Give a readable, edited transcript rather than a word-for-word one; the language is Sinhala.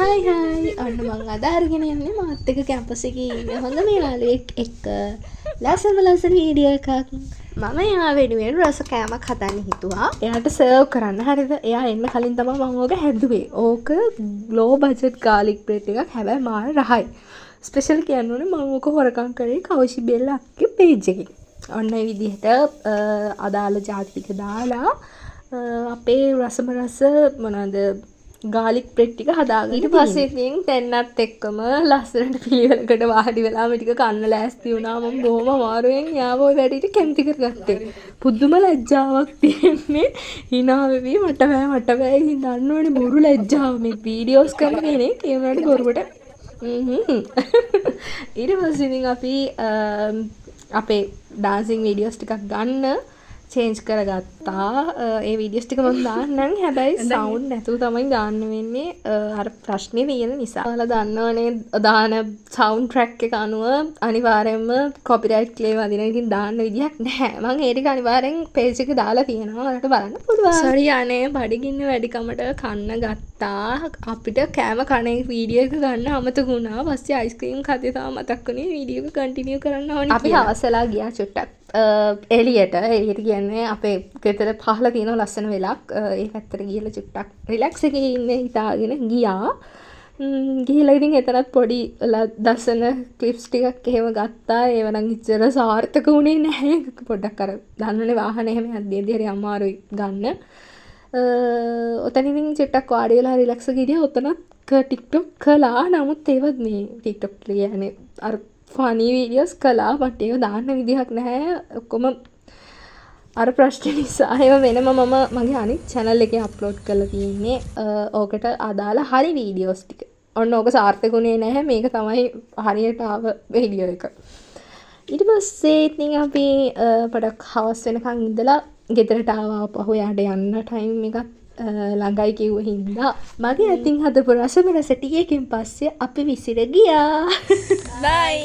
හයි ඔන්න මං අද අරගෙන යන්නේ මාත් එක්ක කැම්පස් එකේ ඉන්න හොඳම යාළුවෙක් එක්ක ලස්සන වීඩියෝ එකක්. මම එයා වෙනුවෙන් රස කෑමක් හදන්න හිතුවා. එයාට සර්ව් කරන්න. හරිද? එයා එන්න කලින් තමයි මම ඕක හැදුවේ. ඕක ලෝ බජට් ගාලික් බ්‍රෙඩ් එකක්. හැබැයි මාර රහයි. ස්පෙෂල් කියන්න ඕනේ මම ඕක හොරකම් කරේ කෞෂි බෙල්ල අක්කේ පේජ් එකේ. ඔන්න ඒ විදිහට අදාළ ජාති ටික දාලා අපේ රස මොනවාද ගාලික් බ්‍රෙඩ් ටික හදාගන්න. ඊට පස්සේ ඉතින් තෙන්නත් එක්කම ලස්සනට පිළිවෙලකට වාඩි වෙලා මේ ටික කන්න ලෑස්ති වුණා. මම බොහොම අමාරුවෙන් යාව ඔය වැඩේට කැමති කරගත්තේ. පුදුම ලැජ්ජාවක් තියෙන්නේ. hina වෙවි මට බෑ ඉතින් දන්නවනේ බොරු ලැජ්ජාව මේ වීඩියෝස් කරන කෙනෙක් ඒ වුණාට බොරුවට ඊට පස්සේ ඉතින් අපි අපේ ඩාන්සින් වීඩියෝස් ටිකක් ගන්න චේන්ජ් කරගත්තා. ඒ වීඩියෝස් ටික මම දාන්නම්. හැබැයි සවුන්ඩ් නැතුව තමයි දාන්න වෙන්නේ. අර ප්‍රශ්නේ තියෙන නිසා. ඔයාලා දන්නවනේ දාන සවුන්ඩ් ට්‍රැක් එක අනුව අනිවාර්යයෙන්ම කොපිරයිට් ක්ලේම් වදිනවා. ඉතින් දාන්න විදියක් නැහැ. මම ඒ ටික අනිවාර්යෙන් පේජ් එකේ දාලා තියෙනවා. ඔයාලට බලන්න පුළුවන්. සෝරි අනේ බඩගින්න වැඩිකමට කන්න ගත්තා. අපිට කෑම කණේ වීඩියෝ එක ගන්න අමතක වුණා. පස්සේ අයිස්ක්‍රීම් කද්දී තමයි මතක් වුණේ වීඩියෝ එක කන්ටිනියු කරන්න ඕනේ. අපි අවසලා ගියා චුට්ටක්. එලියට කියන්නේ අපේ ගෙදර පහල තියෙන ලස්සන වෙලක්. ඒ පැත්තට ගිහලා චුට්ටක් රිලැක්ස් එකේ ඉන්න හිතාගෙන ගියා. ගිහලා ඉතින් එතනත් පොඩි දසන ක්ලිප්ස් ටිකක් එහෙම ගත්තා. ඒව නම් ඉච්චර සාර්ථක වුණේ නැහැ. පොඩ්ඩක් අර දන්නනේ වාහනේ එහෙම යද්දී හරි අමාරුයි ගන්න. ඔතන ඉතින් චුට්ටක් වාඩි වෙලා රිලැක්ස් එකේ ඉඳලා ඔතනත් ටික්ටොක් කළා. නමුත් ඒවත් මේ ටික්ටොක් කියන්නේ අර ෆනි වීඩියෝස් කළා. මට ඒක දාන්න විදිහක් නැහැ. ඔක්කොම අර ප්‍රශ්න නිසා ඒව වෙනම මම මගේ අනිත් channel එකේ අප්ලෝඩ් කරලා තියෙන්නේ. ඕකට අදාළ හරි වීඩියෝස් ටික. ඔන්න ඕක සාර්ථකුනේ නැහැ. මේක තමයි හරියට ආව වීඩියෝ එක. ඊට පස්සේ ඉතින් අපි පොඩක් හවස් වෙනකන් ඉඳලා ගෙදරට ආවා. පහු යාට යන්න ටයිම් එකක් ළඟයි කිව්ව හින්දා මගේ අතින් හදපු රස ටිකකින් පස්සේ අපි විසිර ගියා. බයි